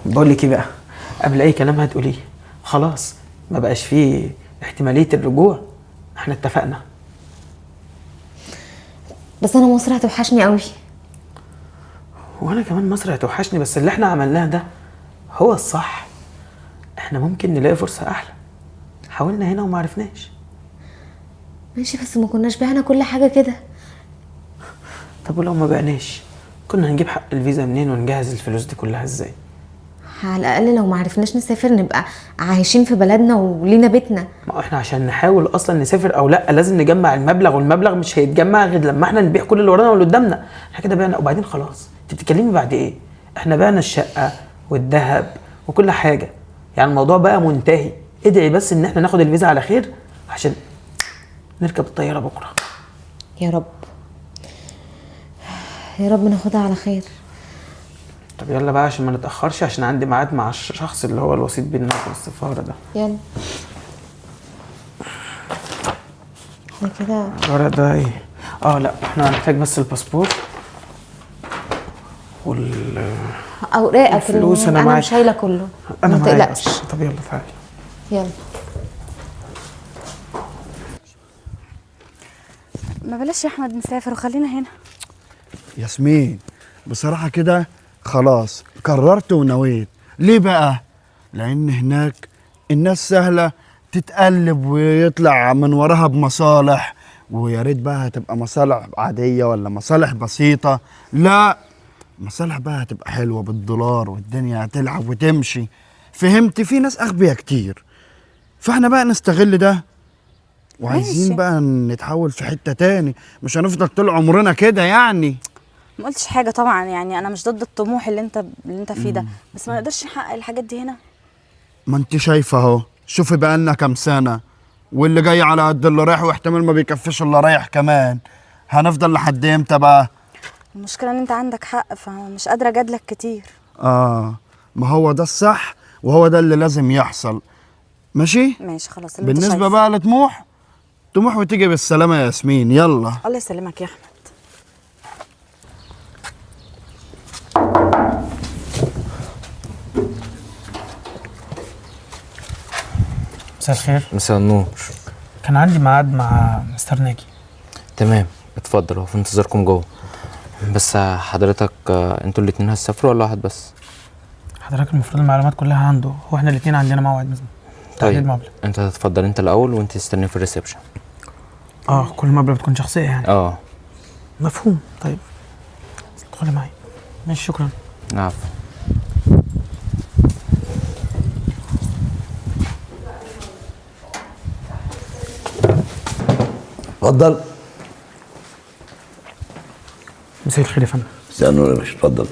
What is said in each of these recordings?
بقول لك ايه بقى، قبل اي كلام هتقوليه خلاص ما بقاش فيه احتماليه الرجوع، احنا اتفقنا. بس انا مصر هتوحشني قوي. وانا كمان مصر هتوحشني، بس اللي احنا عملناه ده هو الصح. احنا ممكن نلاقي فرصه احلى، حاولنا هنا وما عرفناش. ماشي، بس ما كناش بعنا كل حاجه كده. طب ولو ما بقناش كنا هنجيب حق الفيزا منين ونجهز الفلوس دي كلها ازاي؟ على الاقل لو ما عرفناش نسافر نبقى عايشين في بلدنا ولينا بيتنا. ما احنا عشان نحاول اصلا نسافر او لا لازم نجمع المبلغ، والمبلغ مش هيتجمع غير لما احنا نبيع كل اللي ورانا واللي قدامنا. احنا كده بعنا وبعدين خلاص. انت بتتكلمي بعد ايه؟ احنا بعنا الشقه والذهب وكل حاجه، يعني الموضوع بقى منتهي. ادعي بس ان احنا ناخد الفيزا على خير عشان نركب الطياره بكره. يا رب يا رب ناخدها على خير. طب يلا بقى عشان ما نتاخرش، عشان عندي ميعاد مع الشخص اللي هو الوسيط بيننا وبين السفاره ده. يلا احنا كده. الورق ده ايه؟ لا احنا هنحتاج بس الباسبور اوراقك الفلوس. انا معايا، مش شايله كله. انا ما معايا تقلقش. أصلاً. طب يلا تعالي. يلا. ما بلاش يا احمد نسافر وخلينا هنا. ياسمين بصراحة كده خلاص قررت ونويت. ليه بقى؟ لأن هناك الناس سهلة تتقلب ويطلع من وراها بمصالح، ويا ريت بقى هتبقى مصالح عادية ولا مصالح بسيطة. لا، مصالح بقى هتبقى حلوة بالدولار والدنيا هتلعب وتمشي. فهمت؟ في ناس أغبياء كتير، فاحنا بقى نستغل ده، وعايزين ماشي. بقى نتحول في حتة تاني. مش هنفضل طول عمرنا كده يعني. ما قلتش حاجه طبعا، يعني انا مش ضد الطموح اللي انت فيه ده، بس ما نقدرش نحقق الحاجات دي هنا. ما انت شايفه اهو، شوفي بقى لنا كام سنه، واللي جاي على قد اللي رايح، واحتمال ما بيكفيش اللي رايح كمان. هنفضل لحد امتى بقى؟ المشكله ان انت عندك حق، فمش قادره اجادلك كتير. ما هو ده الصح، وهو ده اللي لازم يحصل. ماشي خلاص اللي انت بالنسبه شايفه. بقى لطموح، طموح وتيجي بالسلامه يا ياسمين. يلا. الله يسلمك يا احمد. مساء الخير. مساء النور. كان عندي ميعاد مع مستر ناجي. تمام، اتفضل، هو في انتظاركم جوه. بس حضرتك انتوا الاتنين هتسافروا ولا واحد بس؟ حضرتك المفروض المعلومات كلها عنده، هو احنا الاثنين عندنا موعد مثلا. طيب انت هتتفضل انت الاول وانت تستني في الريسبشن. كل مقابله بتكون شخصيه يعني. مفهوم. طيب ادخلي معايا. ماشي، شكرا. نعم. اتفضل. مساء الخير يا فندم. مساء النور يا باشا، اتفضل.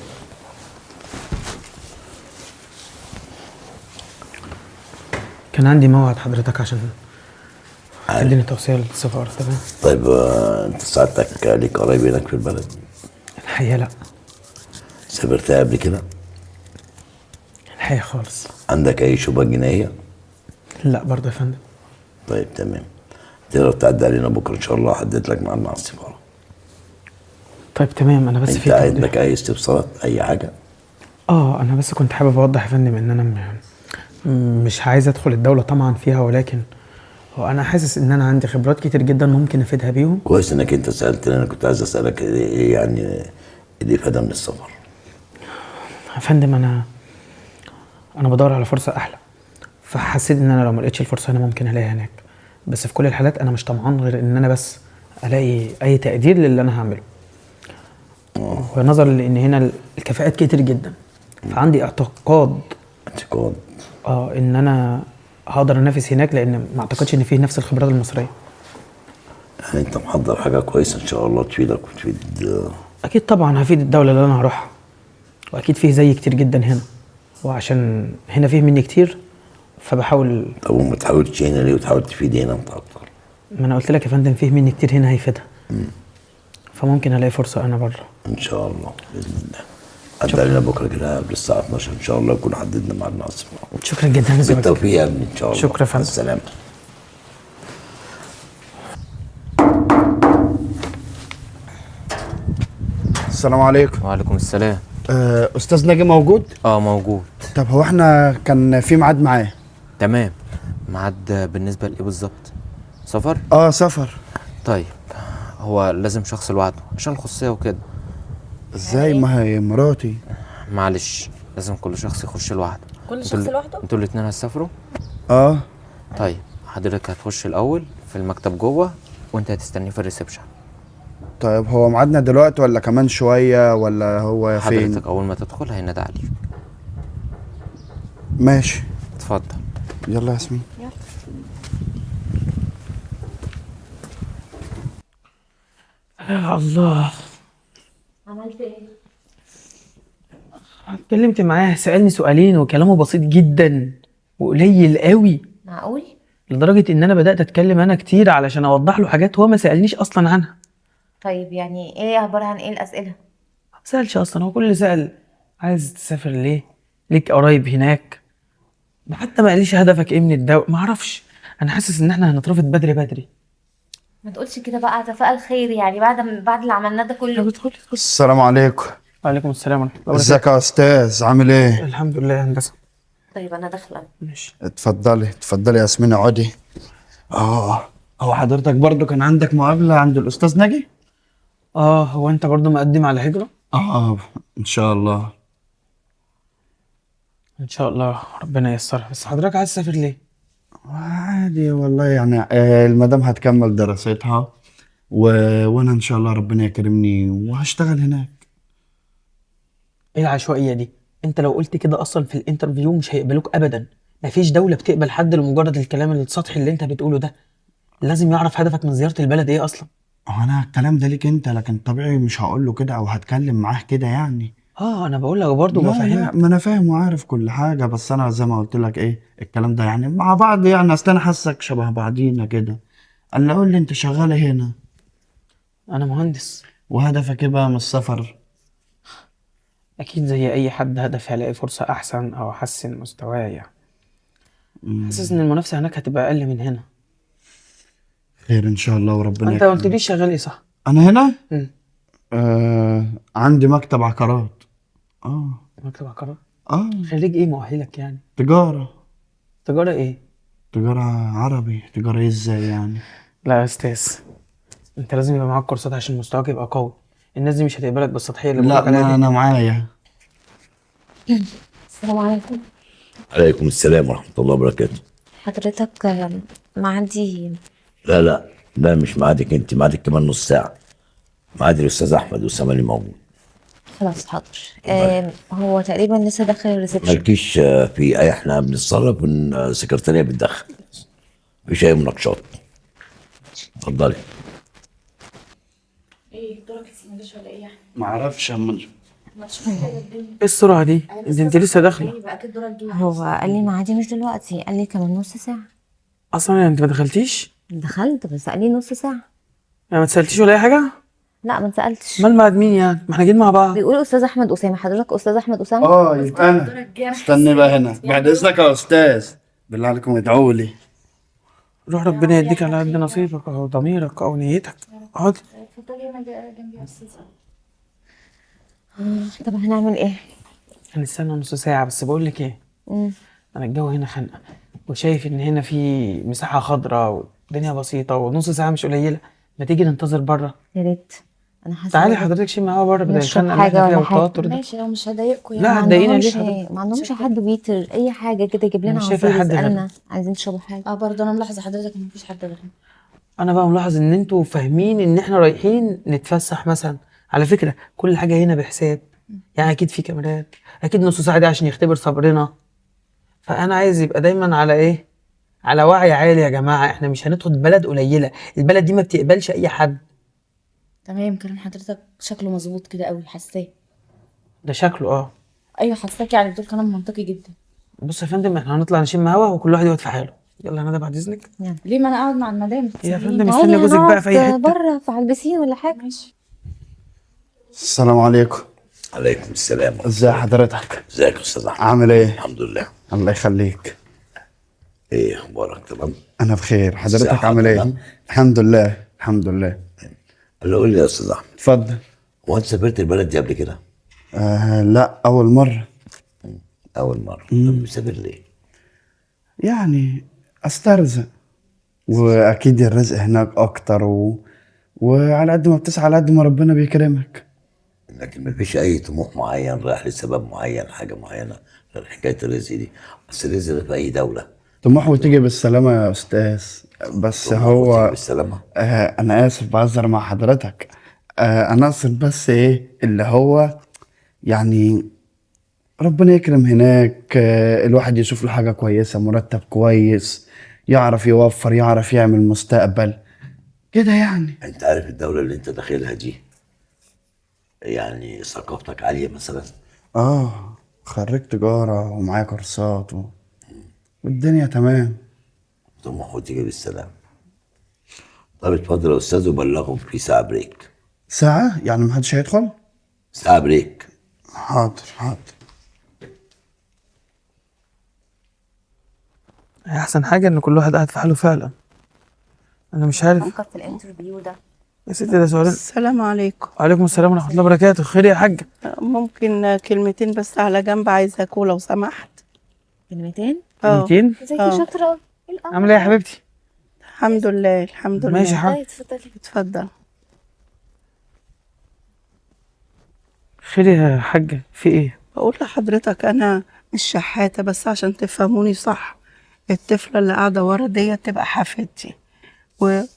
كان عندي موعد حضرتك عشان تديني توصيه للسفاره. تمام. طيب انت سعادتك ليك قرايب هناك في البلد؟ الحقيقه لا. سافرتها قبل كده؟ الحقيقه خالص. عندك اي شبهه جنائيه؟ لا برضه يا فندم. طيب تمام، تقدر تعدي علينا بكره ان شاء الله، احدد لك ميعاد مع السفاره. طيب تمام. انا بس انت في عندك اي استفسارات اي حاجه؟ انا بس كنت حابب اوضح يا فندم ان انا مش عايز ادخل الدوله طمعا فيها، ولكن هو انا حاسس ان انا عندي خبرات كتير جدا ممكن افيدها بيهم. كويس انك انت سالتني، انا كنت عايز اسالك ايه يعني الافاده من السفر. يا فندم انا بدور على فرصه احلى، فحسيت ان انا لو ما لقيتش الفرصه هنا ممكن الاقيها هناك. بس في كل الحالات انا مش طمعان غير ان انا بس الاقي اي تقدير للي انا هعمله. ونظرا لان هنا الكفاءات كتير جدا، فعندي اعتقاد ان انا هقدر انافس هناك، لان ما اعتقدش ان فيه نفس الخبرات المصريه. يعني انت محضر حاجه كويسه ان شاء الله تفيدك وتفيد. اكيد طبعا هفيد الدوله اللي انا هروحها، واكيد فيه زي كتير جدا هنا، وعشان هنا فيه مني كتير فبحاول. طب وما تحاولش هنا ليه وتحاول تفيد هنا انت اكتر؟ ما انا قلت لك يا فندم فيه مني كتير هنا هيفيدها. فممكن الاقي فرصه انا بره ان شاء الله باذن الله. عدى علينا بكره كده قبل الساعه 12 ان شاء الله يكون حددنا ميعاد مع السفاره. شكرا جدا. بالتوفيق يا ابني ان شاء الله. شكرا فندم. السلامه. السلام عليكم. وعليكم السلام. استاذ ناجي موجود؟ موجود. طب هو احنا كان في ميعاد معاه؟ تمام. ميعاد بالنسبه لايه بالظبط؟ سفر؟ سفر. طيب هو لازم شخص لوحده عشان الخصوصيه وكده. ازاي؟ ما هي مراتي. معلش لازم كل شخص يخش لوحده. كل انتوا شخص لوحده؟ انتوا الاتنين هتسافروا؟ اه. طيب حضرتك هتخش الاول في المكتب جوه، وانت هتستنيه في الريسبشن. طيب هو ميعادنا دلوقتي ولا كمان شويه ولا هو فين؟ حضرتك اول ما تدخل هينادى عليك. ماشي. اتفضل. يلا يا ياسمين. يا الله. عملت ايه؟ اتكلمت معاه، سألني سؤالين وكلامه بسيط جدا وقليل قوي، معقول؟ لدرجة ان انا بدأت اتكلم انا كتير علشان اوضح له حاجات هو ما سألنيش اصلا عنها. طيب يعني ايه؟ عبارة عن ايه الأسئلة؟ ما سألش اصلا، هو كل اللي سأل عايز تسافر ليه؟ ليك قرايب هناك؟ حتى ما قاليش هدفك ايه من الدولة، ما اعرفش. انا حاسس ان احنا هنترفض بدري بدري. ما تقولش كده بقى، تفائل خير يعني بعد اللي عملناه ده كله. ادخل. السلام عليكم. وعليكم السلام ورحمة الله وبركاته. ازيك يا استاذ؟ عامل ايه؟ الحمد لله يا هندسة. طيب انا داخلة. ماشي. اتفضلي اتفضلي يا ياسمين، اقعدي. هو حضرتك برضو كان عندك مقابله عند الاستاذ ناجي؟ هو انت برضو مقدم على هجرة؟ ان شاء الله. ان شاء الله ربنا ييسرها. بس حضرتك عايز تسافر ليه؟ عادي والله يعني، المدام هتكمل دراستها وانا ان شاء الله ربنا يكرمني وهشتغل هناك. ايه العشوائية دي؟ انت لو قلت كده اصلا في الانترفيو مش هيقبلوك ابدا. مفيش دولة بتقبل حد لمجرد الكلام السطحي اللي انت بتقوله ده. لازم يعرف هدفك من زيارة البلد ايه اصلا. هو انا الكلام ده ليك انت، لكن طبيعي مش هقول له كده او هتكلم معاه كده يعني. انا بقول لك برضه لا بفهمك. ما انا فاهم وعارف كل حاجه، بس انا زي ما قلت لك ايه الكلام ده يعني مع بعض يعني، اصل انا حاسك شبه بعضينا كده. قال لي قول لي انت شغاله هنا انا مهندس. وهدفك ايه بقى من السفر؟ اكيد زي اي حد هدفي هلاقي فرصة احسن او احسن مستواي. حاسس ان المنافسة هناك هتبقى اقل من هنا. خير ان شاء الله وربنا انت قلت لي شغال ايه صح؟ انا هنا مم. عندي مكتب عقارات. مكتب عقارات؟ اه خريج ايه مؤهلك يعني؟ تجاره. تجارة ايه؟ تجاره عربي. تجاره ايه ازاي يعني؟ لا يا استاذ، انت لازم يبقى معاك كورسات عشان مستواك يبقى قوي. الناس دي مش هتقبلك بالسطحية اللي لا بقولك عليها ما دي. انا معايا. السلام عليكم. عليكم السلام ورحمه الله وبركاته. حضرتك معدي؟ لا مش ميعادك انت، ميعادك كمان نص ساعه. ميعاد الاستاذ احمد اسامه اللي موجود. خلاص حاضر. هو تقريبا لسه داخل الريسبشن. مالكيش في اي، احنا بنتصرف من السكرتاريه بتدخل. مفيش اي مناقشات. اتفضلي. ايه دورك السندوتش ولا ايه؟ ما اعرفش اما ايه السرعة دي؟ انت لسه داخلة. هو قال لي معادي مش دلوقتي، قال لي كمان نص ساعة. اصلا يعني انت ما دخلتيش؟ دخلت بس قال لي نص ساعة. يعني ما تسألتيش ولا اي حاجة؟ لا ما سألتش. مال مع مين يعني؟ ما احنا جايين مع بعض. بيقول استاذ احمد اسامة. حضرتك استاذ احمد اسامة؟ يبقى انا استني بقى هنا بعد اذنك يا استاذ، بالله عليكم ادعوا لي. روح ربنا يديك على قد نصيبك او ضميرك او نيتك. اقعد. طب هنعمل ايه؟ هنستنى نص ساعة بس. بقول لك ايه، مم. انا الجو هنا خانقة، وشايف ان هنا في مساحة خضراء والدنيا بسيطة ونص ساعة مش قليلة. ما تيجي ننتظر بره؟ يا ريت. انا حاسة تعالي بجد حضرتك شيل معاها بره بدل نشرب الخنقة اللي حاجة احنا فيها ولا حاجة. والتوتر ده. ماشي لو مش هضايقكم لا يعني. هتضايقنا ليه حضرتك؟ ما عندهمش حد بيتر اي حاجة كده يجيب لنا مش شايفة عصير حد غيرنا. يسألنا عايزين تشربوا حاجة. برضه انا ملاحظه حضرتك ان مفيش حد غيرنا. انا بقى ملاحظ ان انتوا فاهمين ان احنا رايحين نتفسح مثلا. على فكرة كل حاجة هنا بحساب. يعني اكيد في كاميرات، اكيد نص ساعة دي عشان يختبر صبرنا. فانا عايز يبقى دايما على ايه، على وعي عالي يا جماعة. احنا مش هندخل بلد قليلة، البلد دي ما بتقبلش اي حد. تمام كلام حضرتك شكله مظبوط كده قوي، حاساه. ده شكله ايوه حاساك، يعني بتقول كلام منطقي جدا. بص يا فندم، احنا هنطلع نشم هوا وكل واحد يقعد في حاله. يلا يا ندى بعد اذنك. ليه؟ ما انا اقعد مع المدام. يا فندم تعالي استني جوزك بقى في اي هنقعد حتة. بره على البسين ولا حاجة. ماشي. السلام عليكم. عليكم السلام. ازي حضرتك؟ ازيك يا استاذ احمد؟ عامل ايه؟ الحمد لله. الله يخليك. ايه اخبارك؟ تمام. انا بخير. حضرتك صحة عامل ايه؟ تمام؟ الحمد لله الحمد لله. اللي قول لي يا استاذ احمد، اتفضل. هو انت سافرت البلد دي قبل كده؟ لا اول مره. اول مره. طب مسافر ليه؟ يعني استرزق، واكيد الرزق هناك اكتر وعلى قد ما بتسعى على قد ما ربنا بيكرمك. لكن مفيش اي طموح معين رايح لسبب معين، حاجه معينه غير حكايه الرزق دي؟ بس الرزق ده في اي دوله. طموح وتيجي بالسلامة يا أستاذ. بس طموح وتيجي هو بالسلامه. أنا آسف بعذر مع حضرتك. أنا أقصد بس إيه اللي هو يعني ربنا يكرم هناك. الواحد يشوف له حاجة كويسة، مرتب كويس، يعرف يوفر، يعرف يعمل مستقبل كده يعني. انت عارف الدوله اللي انت داخلها دي يعني ثقافتك عاليه مثلا؟ خريج تجارة ومعايا كورسات والدنيا تمام. طموح وتيجي بالسلامه. طب اتفضل يا استاذ، وبلغهم في ساعه بريك. ساعة يعني محدش هيدخل؟ ساعه بريك. حاضر حاضر. هي احسن حاجه ان كل واحد قاعد في حاله فعلا. انا مش عارف فكر في الانترفيو ده. يا ستي، ده سؤال. السلام عليكم. وعليكم السلام ورحمه الله وبركاته. خير يا حاجه؟ ممكن كلمتين بس على جنب، عايزة أكل لو سمحت. كلمتين. كلمتين؟ ازيك يا شاطره؟ عامله ايه يا حبيبتي؟ الحمد لله الحمد لله. ماشي يا حاج. اتفضلي. اتفضل. خير يا حاجه، في ايه؟ بقول لحضرتك أنا مش شحاتة، بس عشان تفهموني صح، الطفلة اللي قاعدة ورا ديت تبقى حفيدتي،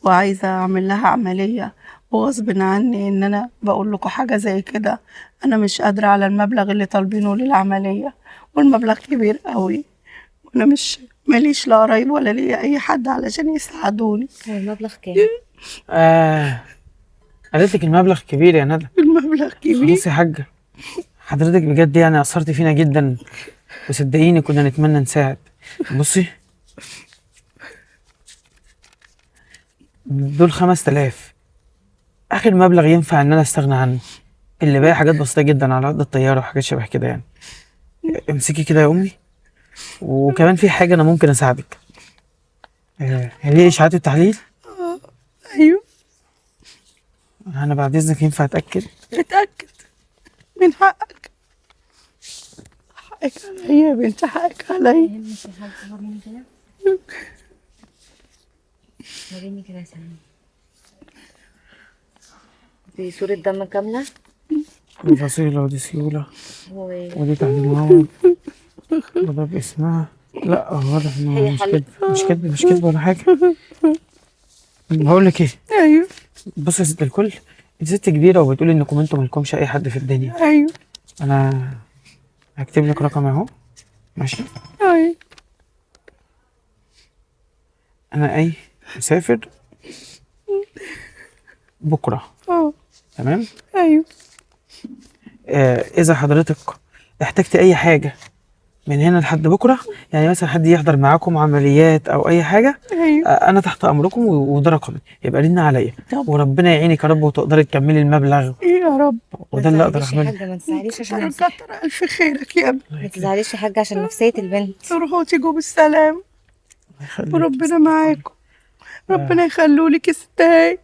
وعايزة أعمل لها عملية، وغصب عني إن أنا بقول لكم حاجة زي كده. أنا مش قادرة على المبلغ اللي طالبينه للعملية، والمبلغ كبير قوي، وأنا مش ماليش لا قرايب ولا ليا أي حد علشان يساعدوني. هو المبلغ كام؟ قالت لك المبلغ كبير يا ندى. المبلغ كبير. خلاص يا حاجه، حضرتك بجد يعني اثرتي فينا جدا، وصدقيني كنا نتمنى نساعد. بصي، دول 5000 اخر مبلغ ينفع ان انا استغنى عنه. اللي باقي حاجات بسيطه جدا على قد الطياره وحاجات شبه كده يعني. امسكي كده يا امي. وكمان في حاجه انا ممكن اساعدك. هي اشاعات التحليل. أيوه. انا بعد اذنك ينفع اتاكد؟ اتأكد، من حقك. حقك عليا يا بنت، حقك عليا. وريني كده ثانية. دي صورة دم كاملة. دي فصيله ودي سيوله و- ودي تحليل مواد وده باسمها. لا واضح انه هي مش حلت. كده، مش كده ولا حاجه. بقول لك ايه، أيوه بص يا ست الكل، انت ست كبيره وبتقولي انكم انتوا مالكمش اي حد في الدنيا. أيوه انا هكتب لك رقم اهو، ماشي؟ أيوه. انا مسافر بكره، تمام؟ أيوه اذا حضرتك احتجت اي حاجه من هنا لحد بكره، يعني مثلا حد يحضر معاكم عمليات او اي حاجه، أيوه. انا تحت امركم، وده رقمي، يبقى رن عليا، وربنا يعينك يا رب وتقدري تكملي المبلغ، يا رب. وده اللي اقدر ما اعمله. تزعليش يا حاجة، ما تزعليش عشان كتر ألف خيرك يا ابني. ما تزعليش يا حاجة عشان نفسية البنت. تروحوا تيجوا بالسلام، الله يخليك. وربنا معاكم. ربنا يخلولك يا ستاي.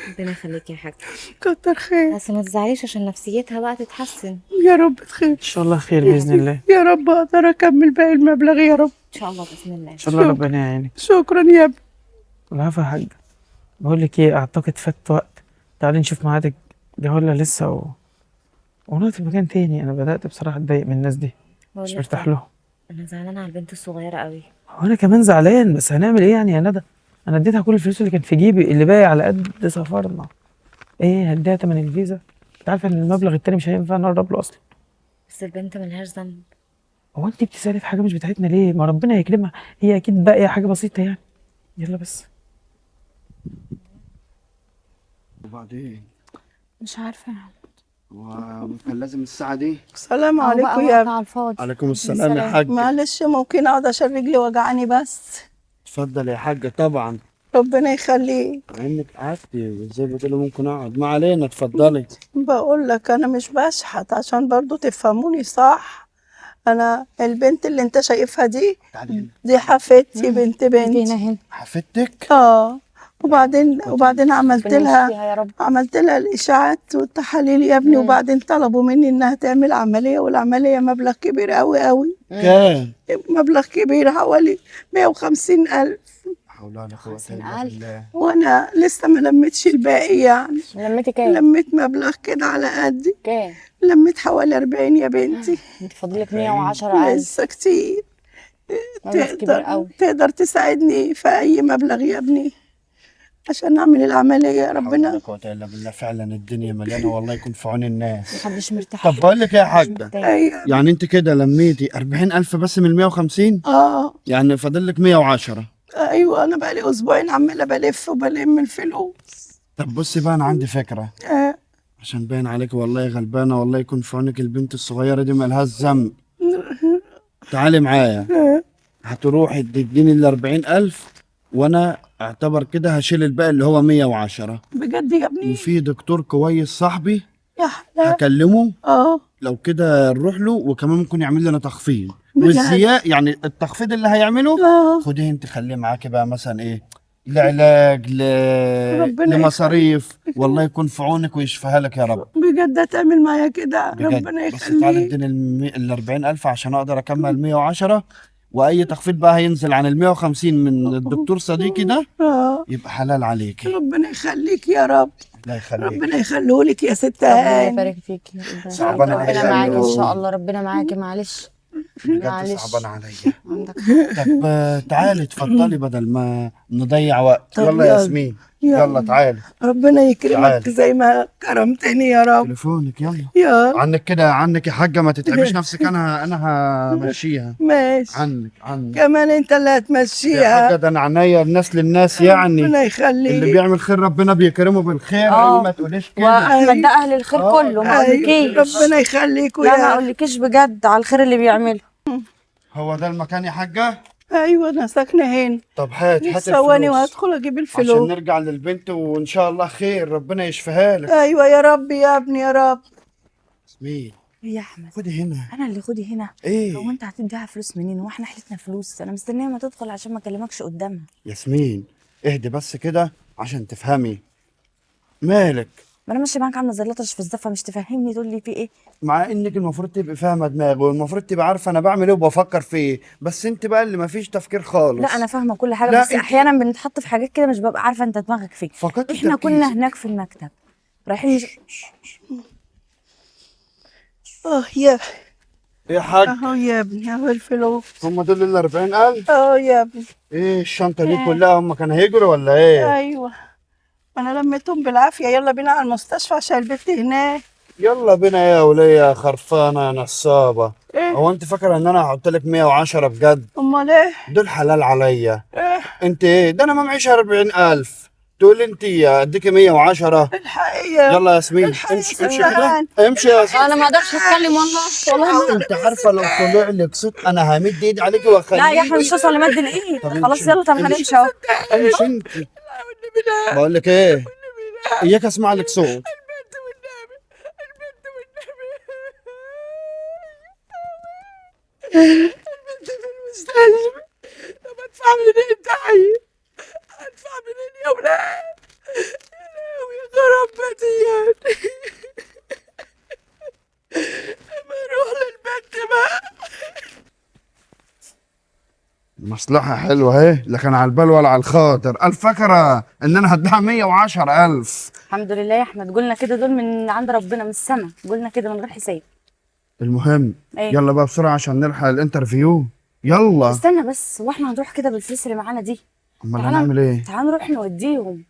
ربنا يخليك يا حاجة. كتر خير. بس ما تزعليش عشان نفسيتها بقى تتحسن. يا رب خير. ان شاء الله خير باذن الله. يا رب أقدر أكمل باقي المبلغ يا رب. ان شاء الله بإذن الله. ان شاء الله ربنا يعينك. شكرا يا ابني. العفو يا حاجه. بقول لك ايه، اعتقد فات وقت، تعالي نشوف ميعادك جه ولا لسه ونقعد في مكان تاني. انا بدات بصراحه اتضايق من الناس دي، بقول مش لك مرتاح إيه، لهم. انا زعلانة على البنت الصغيرة قوي. هو انا كمان زعلان، بس هنعمل ايه يعني يا ندى؟ انا اديتها كل الفلوس اللي كانت في جيبي، اللي باقي على قد سفرنا. ايه، هديها تمن الفيزا؟ انت عارفه ان المبلغ التاني مش هينفع نقرب له اصلا. بس البنت ملهاش ذنب. هو انت بتسالي في حاجه مش بتاعتنا ليه؟ ما ربنا يكرمها، هي اكيد باقيه حاجه بسيطه يعني. يلا بس. وبعدين مش عارفه. كان لازم الساعة دي. السلام عليكم يا ابني. على الفاضي. عليكم السلام يا حاج. معلش ممكن أقعد عشان رجلي وجعاني بس. اتفضل يا حاج. طبعا ربنا يخليك. عينك قعدتي زي ما بتقولي ممكن اقعد، ما علينا، اتفضلي. بقول لك أنا مش بشحت، عشان برضو تفهموني صح. أنا البنت اللي أنت شايفها دي، تعالي هنا. دي حفيدتي، بنت بنتي. هنا. حفيدتك؟ وبعدين عملت ربنا لها يشفيها يا رب. عملت لها الاشاعات والتحاليل يا ابني، وبعدين طلبوا مني انها تعمل عمليه، والعمليه مبلغ كبير قوي قوي، كام؟ مبلغ كبير حوالي 150,000، حول ولا قوة حسن إلا قال. بالله. وانا لسه ما لميتش الباقي يعني. لميتي كام؟ لميت مبلغ كده على قدي، كام؟ لميت حوالي 40 يا بنتي. انت فاضلك 110,000. لسه كتير. مبلغ كبير قوي. تقدر تساعدني في اي مبلغ يا ابني عشان اعمل العمليه؟ حول ولا ربنا. قوة إلا بالله، فعلا الدنيا مليانة والله يكون في عون الناس. محدش مرتاح. طب بقول لك إيه يا حاجة، ايوه. يعني أنت كده لميتي 40,000 بس من 150؟ يعني فاضل لك 110. ايوه، انا بقالي اسبوعين عماله بلف وبلم الفلوس. طب بصي بقى، أنا عندي فكرة عشان باين عليك والله غلبانة، والله يكون في عونك، البنت الصغيرة دي ملهاش ذنب. تعالي معايا، هتروحي تديني ال 40,000 وأنا اعتبر كده هشيل الباقي اللي هو 110. بجد يا ابني؟ وفي دكتور كويس صاحبي يا حلا. هكلمه، اه لو كده نروح له، وكمان ممكن يعمل لنا تخفيض. بجد؟ والزياده يعني التخفيض اللي هيعمله خديه انت، خليه معاكي بقى مثلا ايه، لعلاج ربنا لمصاريف. والله يكون في عونك ويشفيها لك يا رب. بجد هتعمل معايا كده؟ بجد. ربنا بس تعالى يخليك. اديني ال 40,000 عشان اقدر اكمل 110، واي تخفيض بقى هينزل عن ال 150 من الدكتور صديقي ده يبقى حلال عليكي. ربنا يخليك يا رب. الله يخليك. ربنا يخليهولك يا ست ربنا هاني. يبارك فيكي. صعبان ربنا عليا معاكي ان أوي. شاء الله. ربنا معاكي. معلش. بجد معلش. صعبان عليا. عندك طب تعالي اتفضلي بدل ما نضيع وقت. طب يلا يا يلا. ياسمين، يلا. يلا تعالي. ربنا يكرمك تعالي. زي ما كرمتني يا رب. تليفونك يلا. يلا عنك كده، عنك يا حاجة، ما تتعبيش نفسك، انا همشيها. ماشي. عنك كمان انت اللي يا حاجة، هتمشيها. ده انا عنيا الناس للناس يعني. ربنا اللي يخليك. بيعمل خير ربنا بيكرمه بالخير. آه. ما تقوليش كده. واحمد ده اهل الخير كله. ما اقولكيش. ربنا يخليك. لا ما ويا اقولكيش بجد على الخير اللي بيعمله. هو ده المكان يا حاجة؟ ايوه انا ساكنه هنا. طب هات ثواني الفلوس وهدخل اجيب عشان الفلوس. نرجع للبنت، وان شاء الله خير، ربنا يشفيها لك. ايوه يا رب يا ابني يا رب. ياسمين ايه يا احمد؟ خدي هنا. انا اللي خدي هنا؟ ايه هو انت هتديها فلوس منين؟ واحنا حلتنا فلوس؟ انا مستنيه ما تدخل عشان ما اكلمكش قدامها. ياسمين اهدي بس كده عشان تفهمي. مالك؟ ما انا ماشيه معاك عامله زي اللطش في الزفه، مش تفهمني تقول لي في ايه؟ مع انك المفروض تبقي فاهمه دماغي، والمفروض تبقى عارفه انا بعمل ايه وبفكر في ايه، بس انت بقى اللي مفيش تفكير خالص. لا انا فاهمه كل حاجه، لا، بس انت- احيانا بنتحط في حاجات كده مش ببقى عارفه انت دماغك فين. فقدت احنا التركيز. كنا هناك في المكتب رايحين يا ايه يا حاج؟ اهو يا ابني اهو الفلوس. هم دول ال 40,000؟ اهو يا ابني. ايه الشنطه دي كلها؟ هم كانوا هيجروا ولا ايه؟ ايوه انا لميتهم بالعافيه. يلا بينا على المستشفى عشان البنت هناك. يلا بينا يا وليه خرفانه يا نصابه. ايه؟ هو انت فاكره ان انا هحط لك 110 بجد؟ امال ايه؟ دول حلال عليا. ايه انت ايه ده؟ انا ما معيش 40,000 تقول انت اديكي 110. الحقيقه. يلا يا ياسمين الحقيقة امشي امشي كده، سرحان. امشي يا ياسمين. انا ما اقدرش اتكلم والله انت عارفه لو طلع لك صوت انا همد ايدي عليكي واخليك. لا يا احمد مش هوصل لمد الايد. طب خلاص امشي. يلا. طب امشي. هنمشي اهو. امشي انت. بقول لك ايه، اياك اسمع لك صوت. البنت في المستشفى. طب ادفع منين طيب؟ ادفع منين يا ولاد؟ يا لهوي يا خراب بديان. اما اروح للبنت بقى. مصلحة حلوة اهي، لا كان على البال ولا على الخاطر. الفكرة ان انا هديها 110,000. الحمد لله يا احمد. قلنا كده دول من عند ربنا من السما. قلنا كده من غير حساب. المهم ايه؟ يلا بقى بسرعة عشان نلحق الانترفيو. يلا. استنى بس. واحنا هنروح كده بالفلوس اللي معانا دي؟ امال تعالى- هنعمل ايه؟ تعالى نروح نوديهم.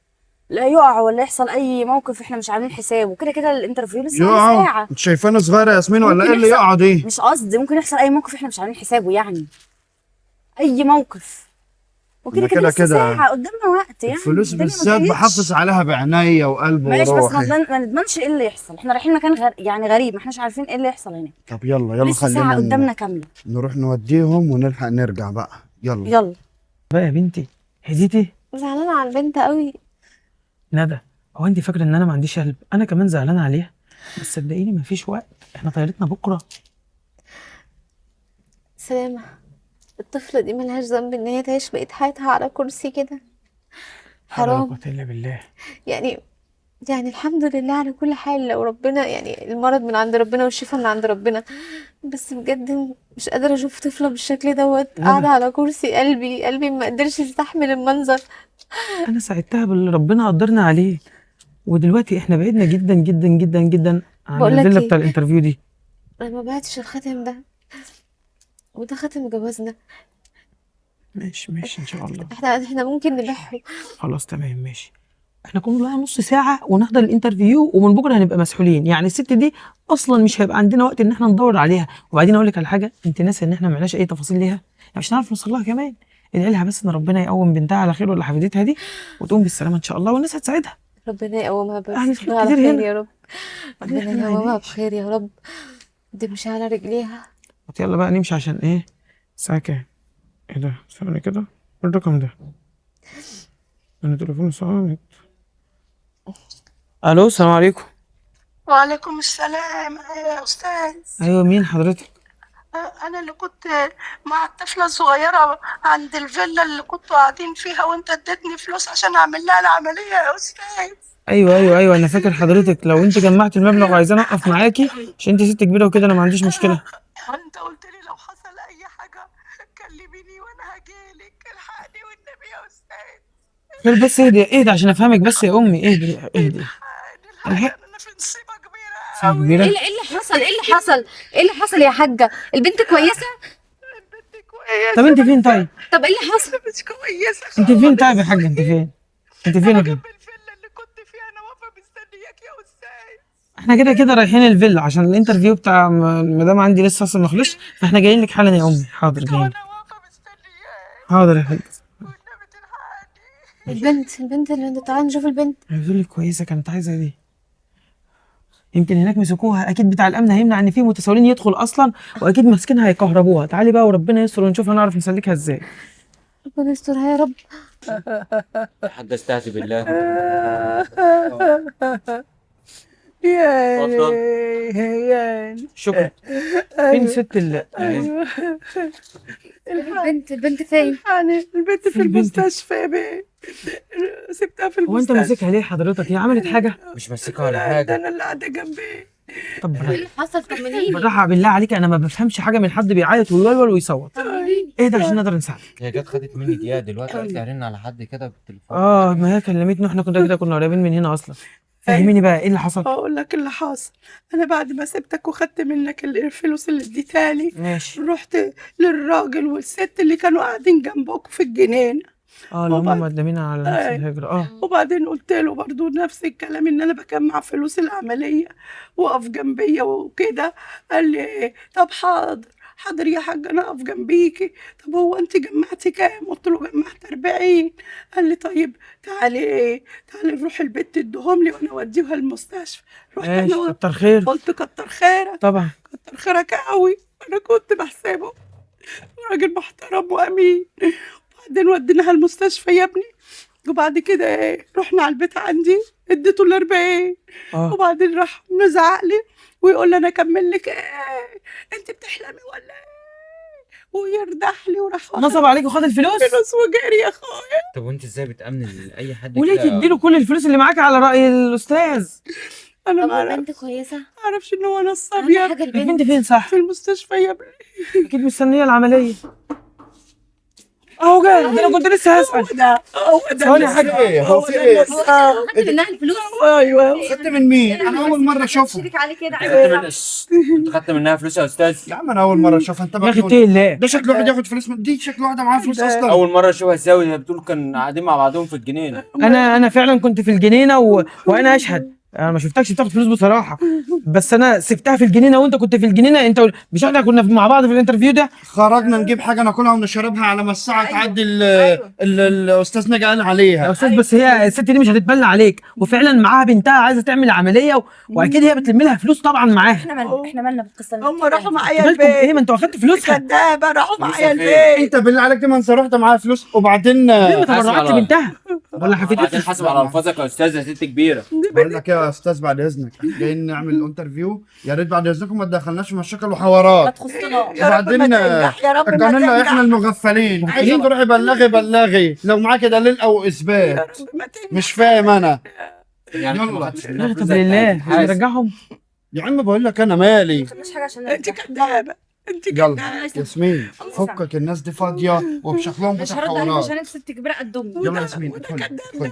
لا يقع ولا يحصل اي موقف احنا مش عاملين حسابه. كده كده الانترفيو لسه يقعوا؟ ساعه. انت شايفانا صغيرة يا ياسمين ولا ممكن ايه اللي يحصل- يقع دي؟ مش قصدي. ممكن يحصل اي موقف احنا مش عاملين حسابه يعني. اي موقف. وكده أنا كده كده لسه كده ساعه قدامنا وقت يعني. الفلوس الدنيا ما بالذات جريتش. بحافظ عليها بعناية وقلب ماشي بس وروحي. ما نضمنش ايه اللي يحصل. احنا رايحين مكان يعني غريب. ما احناش عارفين ايه اللي يحصل هناك. طب يلا يلا لسه ساعه خلينا قدامنا كامله. نروح نوديهم ونلحق نرجع بقى. يلا. يلا. بقى يا بنتي هديتي. زعلانه على البنت قوي. ندى، هو انت فاكره ان انا ما عنديش قلب؟ انا كمان زعلان عليها، بس صدقيني مفيش وقت، احنا طيارتنا بكره. سلامه، الطفله دي ملهاش ذنب ان هي تعيش بقيت حياتها على كرسي كده. حول ولا حرام قوة الا بالله. يعني. يعني الحمد لله على كل حال، لو ربنا يعني المرض من عند ربنا والشفاء من عند ربنا، بس بجد مش قادرة اشوف طفلة بالشكل دوت قاعدة على كرسي. قلبي ما قدرش يستحمل المنظر. انا ساعدتها باللي ربنا قدرنا عليه، ودلوقتي احنا بعدنا جدا جدا جدا جدا عن بقول لك الفيلا ايه؟ بتاع الانترفيو دي. انا ما بعتش الخاتم ده، وده خاتم جوازنا. ماشي ان شاء الله. احنا ممكن نبيعه. خلاص تمام ماشي. احنا كنا نص ساعة ونحضر الانترفيو، ومن بكرة هنبقى مسحولين، يعني الست دي اصلا مش هيبقى عندنا وقت ان احنا ندور عليها. وبعدين اقول لك على حاجة، انت ناسي ان احنا ما معناش اي تفاصيل ليها، يعني مش هنعرف نوصل لها كمان. ادعي لها بس ان ربنا يقوم بنتها على خير، ولا حفيدتها دي، وتقوم بالسلامة ان شاء الله، والناس هتساعدها. ربنا يقومها بس يعني الخير على كتير خير هنا. يا رب. ربنا إحنا يقومها عايزين. بخير يا رب. تمشي على رجليها. طب يلا بقى نمشي، عشان ايه الساعة كام؟ ايه ده؟ ثواني كده، الرقم ده انا تليفوني صامت. الو السلام عليكم. وعليكم السلام يا أستاذ. ايوه مين حضرتك؟ أنا اللي كنت مع الطفلة الصغيرة عند الفيلا اللي كنتوا قاعدين فيها، وأنت اديتني فلوس عشان أعمل لها العملية يا أستاذ. ايوه انا فاكر حضرتك. لو انت جمعت المبلغ وعايزاني اوقف معاكي عشان انت ست كبيره وكده، انا ما عنديش مشكله. أنت قلت لي لو حصل أي حاجة كلميني وأنا هجيلك. الحقني والنبي يا أستاذ. خير بس اهدي عشان افهمك بس يا امي، اهدي. الحقني أنا في نصيبة كبيرة سنة أوي. كبيره. ايه اللي حصل يا حاجة؟ البنت كويسة؟ البنت كويسة. طب انت فين طيب؟ طب ايه اللي حصل؟ مش كويسة انت فين خالص. طيب يا حاجه؟ انت فين يا أنا حاجة؟ جنب الفيلا اللي كنت فيها، أنا واقفة مستنياك يا أستاذ. احنا كده رايحين الفيلا عشان الانترفيو بتاع المدام عندي لسه اصلا ما خلصش، فاحنا جايين لك حالا يا امي. حاضر جايين. وأنا واقفة مستنياك. حاضر يا حاج. والنبي تلحقني. البنت اللي تعالى نشوف البنت. بتقول لك كويسه، كانت عايزه دي. يمكن هناك مسكوها، اكيد بتاع الامن هيمنع ان في متسولين يدخل اصلا، واكيد ماسكينها هيكهربوها. تعالي بقى وربنا يستر ونشوف هنعرف نسلكها ازاي. ربنا يسترها يا رب. يا حاج استهدي بالله. يا اتفضل. شكرا. فين ست البنت فين؟ يعني البنت في البنت؟ المستشفى يا بيه. سبتها في هو انت المستشفى. ماسكها ليه حضرتك؟ هي عملت حاجه؟ مش ماسكها ولا ده حاجه. انا اللي قاعده جنبي. طب ايه اللي حصل؟ طمنيني. بالراحه بالله عليك، انا ما بفهمش حاجه من حد بيعيط ويولول ويصوت. ايه ده عشان نقدر نساعدك. هي جت خدت مني دقيقه دلوقتي، قالت لي هرن على حد كده بالتليفون. ما هي كلمتني واحنا كنا قريبين من هنا اصلا. فهميني بقى ايه اللي حصل. اقول لك اللي حاصل. انا بعد ما سبتك وخدت منك الفلوس اللي اديتها لي، ماشي. رحت للراجل والست اللي كانوا قاعدين جنبك في الجنينه. اللي هم وبعد- مقدمين على نفس أي. الهجره. وبعدين قلت له برضو نفس الكلام، ان انا بجمع فلوس العمليه، وقف جنبيا وكده. قال لي طب حاضر يا حاج، انا اقف جنبيكي. طب هو انت جمعتي كام؟ قلت له جمعت 40. قال لي طيب تعالي نروح البيت اديهم لي وانا اوديها المستشفى. رحت ماشي انا كتر خير. قلت كتر خيرك. طبعا. كتر خيرك قوي. انا كنت بحسبه راجل محترم وامين. وبعدين وديناها المستشفى يا ابني. وبعد كده رحنا على البيت عندي، اديته ال40. وبعدين راح مزعق لي ويقول لي انا اكمل لك ايه؟ انت بتحلمي ولا ايه؟ ويردح لي وراح واخد نصب عليك وخد الفلوس. فلوس وجري يا اخويا. طب وانت ازاي بتامن لاي حد وليه كده؟ تديله كل الفلوس اللي معاك على راي الاستاذ؟ انا طب ما البنت كويسة؟ اعرفش ان هو نصاب أهم يا حاجة ابني. البنت البنت. فين صح؟ في المستشفى يا ابني. اكيد مستنيه العمليه. اهو جاي، ده انا كنت لسه هسال. هو ده ثواني يا حاج. هو في ايه؟ خدت منها الفلوس؟ ايوه. خدت من مين؟ انا اول مره اشوفها. شريك عليه كده. انت خدت منها فلوس يا استاذ؟ يا عم انا اول مره اشوفها. انت يا اخي بتقول اتقي الله. ده شكله واحد ياخد فلوس دي شكله واحده معاها فلوس اصلا. اول مره اشوفها ازاي؟ هي بتقول كان قاعدين مع بعضهم في الجنينه. انا فعلا كنت في الجنينه وانا اشهد. انا ما شفتكش بتاخد فلوس بصراحه، بس انا سبتها في الجنينه وانت كنت في الجنينه. انت مش احنا كنا مع بعض في الانترفيو ده؟ خرجنا نجيب حاجه ناكلها ونشربها على ما الساعه تعدي الاستاذ نجا قال يا عليها. استاذ بس هي الست دي مش هتتبلى عليك، وفعلا معاها بنتها عايزه تعمل عمليه واكيد هي بتلم لها فلوس طبعا معاها. احنا مالنا بالقصه هم راحوا معايا مالكم ايه؟ البيت. ما انتوا اخدتوا فلوسها. كدابه راحوا معايا فين؟ البيت. انت بالله عليك ما انت رحت معاها فلوس وبعدين ليه ما تبرعتش أسمع بنتها؟ ولا حفيدتي بعدين حاسب على الفاظك يا استاذ يا ست كبيره. بقول لك ايه يا استاذ بعد اذنك، احنا جايين نعمل انترفيو، يا ريت بعد اذنكم ما تدخلناش في مشاكل وحوارات. تخصناش. وبعدين قانوننا احنا المغفلين، عايزين تروحي بلغي لو معاكي دليل او اثبات. مش فاهم انا. يعني انت ما يلا. خدتش منها فلوس طب زي لله بتاعت الحاسب. نرجعهم. يا عم بقول لك انا مالي. مش حاجه عشان انت كدابه، انت يلا كدابه. ياسمين فكك، الناس دي فاضيه وبشكلهم مش بتاع هرد عليك حوارات. عشان انت ست كبيره قد امي. يلا ياسمين ادخلي.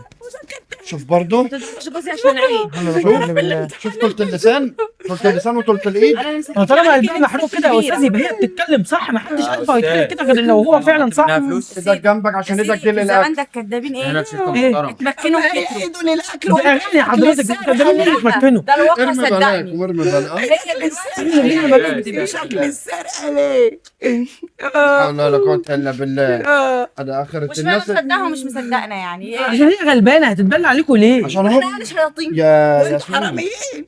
شوف برضو، ما تضربش جوزي عشان عيب. شوف طولة اللسان، وطولة الايد. انا نسيت طالما قلبها محروق كده يا استاذ يبقى هي بتتكلم صح، ما حدش عارفها يتكلم كده غير لو هو فعلا صح. منها فلوس. ايدك جنبك عشان ايدك دي زمان للاكل. ده الكدابين هنا ايه؟ في شركه إيه؟ محترمه. اتمكنوا كتروا. ايده للاكل ده اغاني حضرتك ده مين اللي تمكنه؟ ده الواقع ارمي بلاك صدقني. وارمي بلاك. هي اللي شكل السرقه ليه؟ حول ولا قوة الا بالله. هذا اخرة مش معنى الناس. مصدقها ومش مصدقنا يعني ايه؟ عشان هي غلبانه هتتبلى عليكم ليه؟ عشان هو احنا شياطين. يا وانتوا ياسمين حراميين،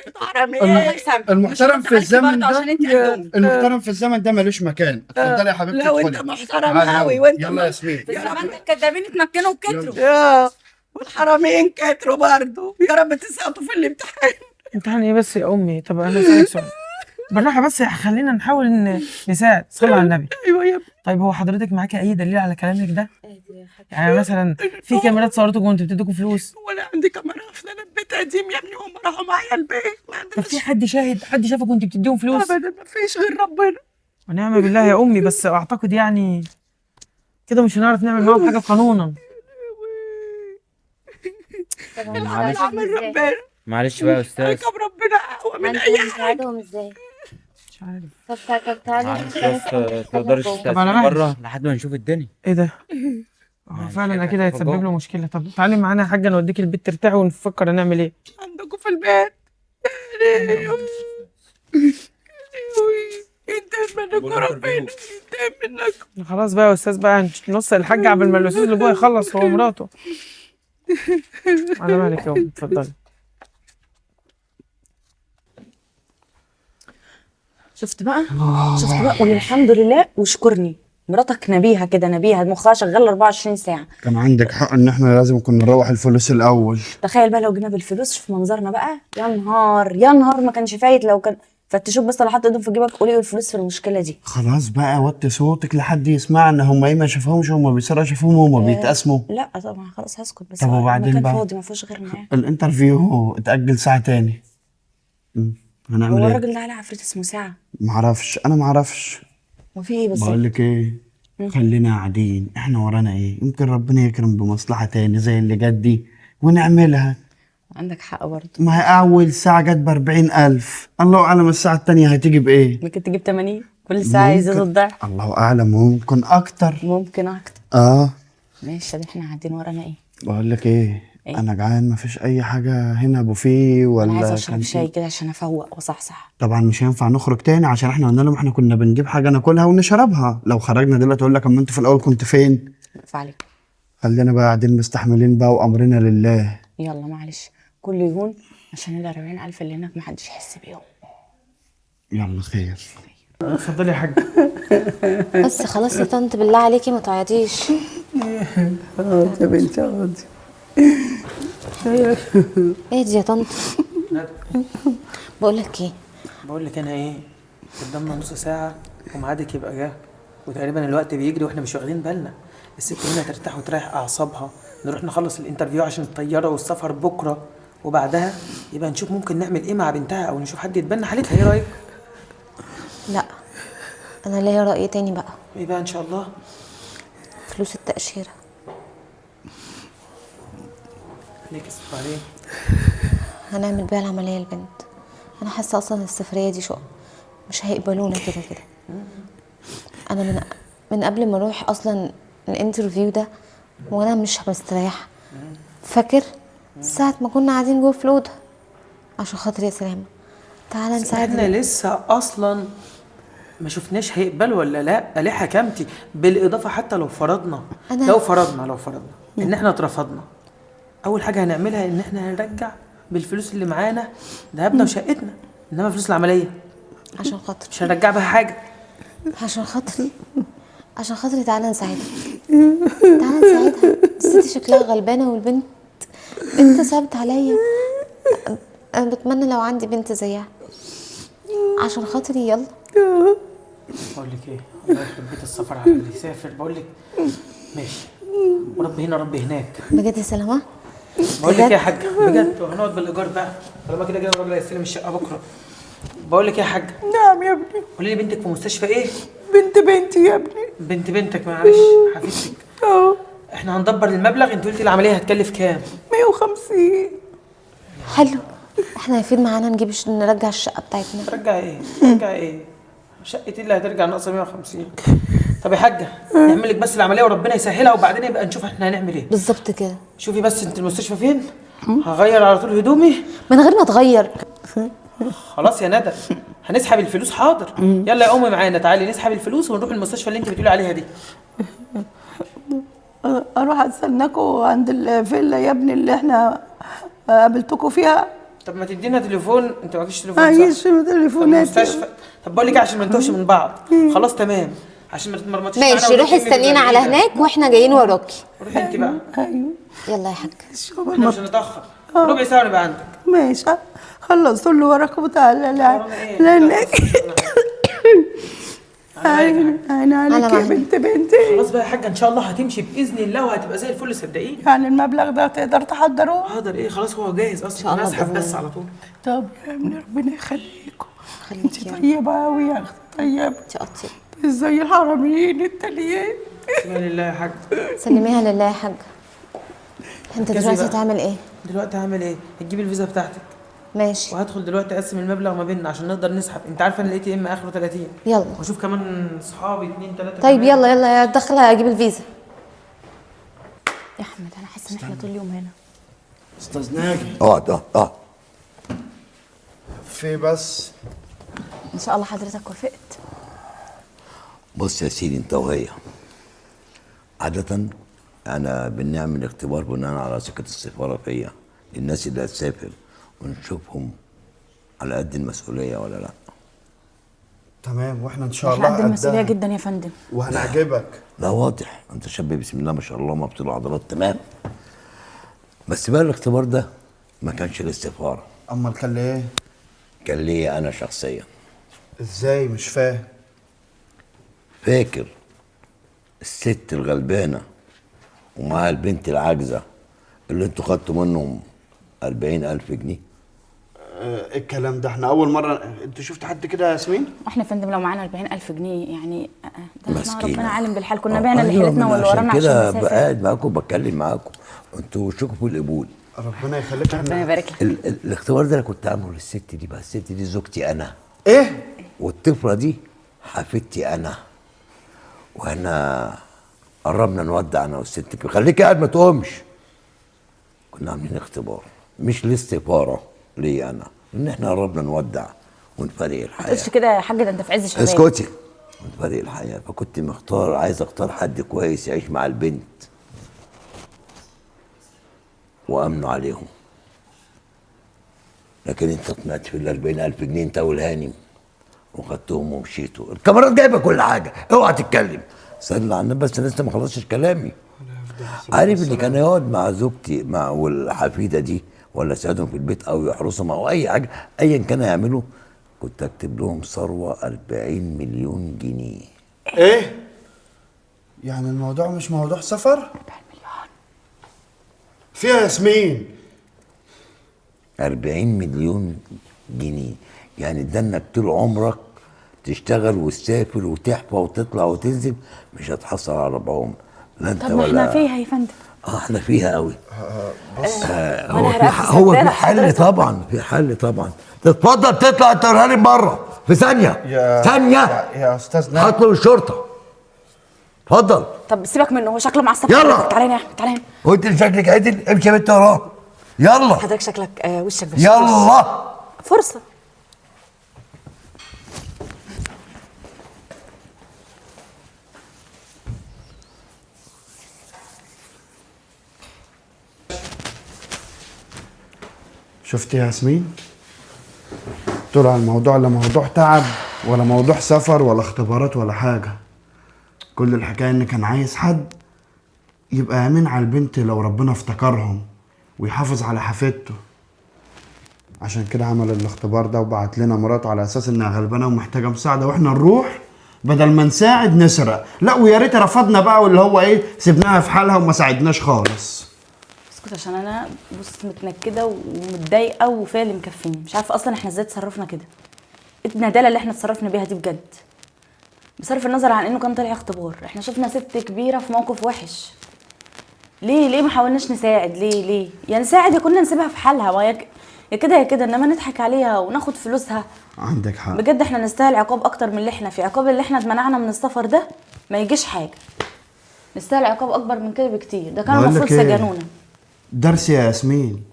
انتوا حراميين. الله يسامحك. المحترم مش في الزمن برضه ده، عشان انت قد امي. المحترم في الزمن ده ملوش مكان. اتفضلي يا حبيبتي لا وانت ادخلي. محترم تعالي قوي يلا. وانت يلا يا ياسمين. في الزمان ده الكدابين اتمكنوا وكتروا. يا والحراميين كتروا برضه، يا رب تسقطوا في الامتحان. امتحان ايه بس يا امي؟ طب انا اسالك سؤال بالراحه بس، خلينا نحاول نساعد. صلي على النبي. ايوه يا ابني. طيب هو حضرتك معاكي اي دليل على كلامك ده؟ يعني مثلا في كاميرات صورتكم وانتوا بتديكوا فلوس؟ وانا عندي كاميرا في البيت قديم يا ابني، هم راحوا معايا البيت، ما طب عندناش في حد شاهد، حد شافك وانت بتديهم فلوس؟ ابدا، ما فيش غير ربنا. ونعم بالله يا امي، بس اعتقد يعني كده مش هنعرف نعمل معاهم حاجه قانونا. معلش عمل ربنا، معلش بقى يا استاذ. ركب ربنا اقوى من اي حاجه. نساعدهم ازاي؟ مش عارف. طب تعالي معلش يا اسطى تقدرش طب على تستنى مهلك. بره لحد ما نشوف الدنيا. ايه ده؟ ماشي، فعلا اكيد يبقى هيتسبب جوه. له مشكله. طب تعالي معانا يا حاجه نوديك البيت ترتاحي ونفكر هنعمل ايه. عندكم في البيت. انت منكم ربنا، انت منكم. خلاص بقى يا استاذ بقى، نص الحاج قبل ما الاستاذ اللي جوه يخلص هو ومراته. على مالك يا امي، اتفضلي. شفت بقى؟ شفت بقى؟ قول الحمد لله واشكرني. مراتك نبيهه كده، نبيهه مخها شغال 24 ساعه. كان عندك حق ان احنا لازم كنا نروح الفلوس الاول. تخيل بقى لو جينا بالفلوس، شوف منظرنا بقى. يا نهار يا نهار، ما كانش فايت لو كان فتشوك بس لو حط ايدهم في جيبك قولي الفلوس في المشكله دي. خلاص بقى وطي صوتك لحد يسمعنا. هم ايه ما شافهمش، هم بيسرقوا شافوهم، هم بيتقسموا. لا طبعا خلاص هسكت بس. طب وبعدين المكان بقى؟ فاضي ما فيهوش غيرنا يعني. الانترفيو اتأجل ساعة تاني. هنعمل هو ايه؟ الراجل ده عليه عفريت اسمه ساعه. معرفش، انا معرفش. وفي ايه بس؟ بقول لك ايه، خلينا قاعدين، احنا ورانا ايه؟ يمكن ربنا يكرم بمصلحة تاني زي اللي جت دي ونعملها. عندك حق برضه. ما هي أول ساعة جت ب40,000، الله أعلم الساعة التانية هتيجي بإيه؟ ممكن تجيب 80 كل ساعه يزيد ممكن. الضعف. الله أعلم، ممكن أكتر. ممكن اكتر. ماشي، ده احنا قاعدين ورانا ايه؟ بقول لك إيه؟ أنا جعان، مفيش أي حاجة هنا بوفيه ولا انا عايزه اشرب كانتين؟ شاي كده عشان افوق وصحصح. طبعا مش هينفع نخرج تاني عشان احنا قلنا لهم احنا كنا بنجيب حاجة ناكلها ونشربها. لو خرجنا دلوقتي أقول لك أما أنتوا في الأول كنت فين؟ واقف عليك. خلينا بقى قاعدين مستحملين بقى وأمرنا لله. يلا معلش كله يهون عشان ال 40,000 اللي هناك محدش يحس بيهم. يلا خير. اتفضلي يا حاج. بس خلاص يا طنط بالله عليكي ما تعيطيش. اقعد يا بنتي اقعدي. اهدي يا طنط. بقول لك ايه، بقول لك انا ايه، قدامنا نص ساعه وميعادك يبقى جه، وتقريبا الوقت بيجري واحنا مش واخدين بالنا. الست هنا ترتاح وتريح اعصابها، نروح نخلص الانترفيو عشان الطياره والسفر بكره، وبعدها يبقى نشوف ممكن نعمل ايه مع بنتها او نشوف حد يتبنى حالتها. ايه رايك؟ لا انا ليا رأي تاني بقى. ايه بقى ان شاء الله؟ فلوس التأشيرة. ليك الصبح عليه. هنعمل بيها العملية للبنت. انا حاسة اصلا السفرية دي شقة مش هيقبلونا كده كده. انا من قبل ما اروح اصلا الانترفيو ده وانا مش مستريحة. فاكر ساعة ما كنا قاعدين جوه في الأوضة؟ عشان خاطر يا سلامة تعالى نساعدنا. احنا لسه اصلا ما شفناش هيقبلوا ولا لا. ليه حكمتي؟ بالاضافه حتى لو فرضنا لو فرضنا ان احنا اترفضنا، اول حاجه هنعملها ان احنا هنرجع بالفلوس اللي معانا ذهبنا وشقتنا، انما فلوس العمليه عشان خاطر مش هنرجع بها حاجه. عشان خاطري تعالى نساعدك. تعالى نساعدها. الست شكلها غلبانه والبنت بنت صعبت عليا. انا بتمنى لو عندي بنت زيها عشان خاطري. يلا بقول لك ايه، الله يخرب بيت السفر على اللي يسافر. بقول لك ماشي، وربي هنا ربي هناك. بجد يا سلامه. بقول لك ايه يا حاجه بجد، وهنقعد بالايجار بقى طالما كده كده الراجل هيستلم الشقه بكره. بقول لك ايه يا حاجه، نعم يا ابني. قولي لي بنتك في مستشفى ايه؟ بنتي يا ابني. بنت بنتك معلش حفيدتك. احنا هندبر المبلغ. انت قلتي العمليه هتكلف كام؟ 150. حلو، احنا هيفيد معانا نجيب نرجع الشقه بتاعتنا. ترجع ايه؟ ترجع ايه؟ شقتي اللي هترجع ناقصه 150. طب يا حاجه نعمل لك بس العمليه وربنا يسهلها وبعدين يبقى نشوف احنا هنعمل ايه. بالظبط كده. شوفي بس انت المستشفى فين؟ هغير على طول هدومي من غير ما تغير. خلاص يا ندى. هنسحب الفلوس حاضر. يلا يا امي معانا، تعالي نسحب الفلوس ونروح المستشفى اللي انت بتقولي عليها دي. اروح استناكوا عند الفيلا يا ابني اللي احنا قابلتكوا فيها. طب ما تدينا تليفون. انت معكيش تليفون معيش صح؟ تليفونات. طب المستشفى. طب بقول لك إيه عشان ما نتوهش من بعض. خلاص تمام، عشان ما تتمرمطيش معانا ماشي، روحي استنينا على هناك واحنا جايين وراكي. روحي انت بقى. ايوه يلا يا حاج. احنا مش هنتاخر، ربع ساعه ونبقى عندك. ماشي. خلصوا اللي وراكم وتعالى. ورانا ايه؟ لانك على بالك يا حاج. عين عليك على يا مهلك. بنتي. خلاص بقى يا حاجه، ان شاء الله هتمشي باذن الله وهتبقى زي الفل صدقيني. يعني المبلغ ده تقدر تحضروه؟ حاضر ايه، خلاص هو جاهز اصلا. شاء الله انا اسحب بإذن بس الله. على طول. طب يا ابني ربنا يخليكم. خليك انت يا رب. طيبه قوي يا اختي، طيبه انت قطي. مش زي الحراميين التانيين. بسم الله يا حاج. سلميها لله يا حاج. انت ركزي دلوقتي بقى. هتعمل ايه؟ دلوقتي هعمل ايه؟ هتجيبي الفيزا بتاعتك ماشي وهدخل دلوقتي اقسم المبلغ ما بيننا عشان نقدر نسحب. انت عارفه ان الاي ام اخره 30. يلا. واشوف كمان صحابي 2 3. طيب يلا يلا ادخلها اجيب الفيزا. يا احمد انا حاسه ان احنا طول اليوم هنا. استاذ ناجي اقعد. في بس ان شاء الله حضرتك وافقت. بص يا سيدي، انت وهي عادة انا بنعمل اختبار بناء على ثقة السفارة فيا للناس اللي هتسافر، ونشوفهم على قد المسؤولية ولا لا. تمام، واحنا ان شاء احنا الله قد المسؤوليه قدها. جدا يا فندم. وهنعجبك. لا واضح انت شاب بسم الله ما شاء الله، مبطول عضلات تمام. بس بقى الاختبار ده ما كانش للسفارة، امال كان ليه؟ كان ليا انا شخصيا. ازاي؟ مش فاهم. فاكر الست الغلبانة ومعاها البنت العاجزة اللي انتوا خدتوا منهم 40,000 جنيه؟ الكلام ده احنا اول مره. انت شفت حد كده يا ياسمين؟ احنا يا فندم لو معانا 40,000 جنيه يعني ده احنا مسكينة. ربنا عالم بالحال، كنا بعنا اللي أيوة، حيلتنا ما واللي عشان ورانا عشان كده نسافر. قاعد معاكم بتكلم معاكم، انتوا وشكم في القبول. ربنا يخليك. ربنا احنا يبارك لك. الاختبار ده انا كنت عامله للست دي بقى. الست دي زوجتي انا، ايه؟ والطفله دي حفيدتي انا، واحنا قربنا نودع انا والست. خليك قاعد ما تقومش. كنا عاملين اختبار مش للسفاره ليا انا، ان احنا قربنا نودع ونفارق ما الحياه. تقولش كده يا حاج، ده انت في عز شباب. اسكتي. ونفارق الحياه، فكنت عايز اختار حد كويس يعيش مع البنت وامنوا عليهم. لكن انت طمعت في ال 40,000 جنيه انت والهانم وخدتهم ومشيتوا. الكاميرات جايبه كل حاجه، اوعى تتكلم. صلي على النبي، بس لسه ما خلصتش كلامي. عارف اللي كان يقعد مع زوجتي مع والحفيده دي ولا يساعدهم في البيت او يحرسهم او اي حاجه ايا كان يعملوا، كنت اكتب لهم ثروه 40 مليون جنيه. ايه؟ يعني الموضوع مش موضوع سفر؟ فيها ياسمين 40 مليون جنيه، يعني ده انك طول عمرك تشتغل وتسافر وتحفى وتطلع وتنزل مش هتحصل على ربعهم. لا انت طب ما ولا احنا فيها يا فندم. احنا فيها قوي. وأنا هرقص هو في صدقني حل حضرتك. طبعا، في حل طبعا. تتفضل تطلع انت والهانم بره في ثانيه. ثانيه. يا استاذ ناجي. هطلب الشرطه. اتفضل. طب سيبك منه، هو شكله معصب. يلا. تعالى يا احمد، تعالى هنا. وانت اللي شكلك عدل، امشي يا بنت وراه. يلا حضرتك شكلك وشك بشوش. يلا. فرصه. شفت يا ياسمين؟ طلع الموضوع لا موضوع تعب ولا موضوع سفر ولا اختبارات ولا حاجة. كل الحكاية ان كان عايز حد يبقى يمين على البنت لو ربنا افتكرهم ويحافظ على حفيدته. عشان كده عمل الاختبار ده وبعت لنا مراته على اساس انها غلبانه ومحتاجه مساعده، واحنا نروح بدل ما نساعد نسرق. لا ويا ريت رفضنا بقى، واللي هو ايه سيبناها في حالها وما ساعدناش خالص. اسكت عشان انا بص متنكده ومتضايقه وفيا اللي مكفيني، مش عارفه اصلا احنا ازاي اتصرفنا كده. الندالة اللي احنا اتصرفنا بيها دي بجد، بصرف النظر عن انه كان طلع اختبار، احنا شفنا ست كبيره في موقف وحش. ليه ما حاولناش نساعد؟ ليه يا نساعد يا كنا نسيبها في حالها، يا كده يا كده، انما نضحك عليها وناخد فلوسها. عندك حق بجد احنا نستاهل عقاب اكتر من اللي احنا فيه. عقاب اللي احنا اتمنعنا من السفر ده ما يجيش حاجه، نستاهل عقاب اكبر من كده بكتير. ده كان بقول المفروض لك إيه؟ سجنونا. درس يا ياسمين،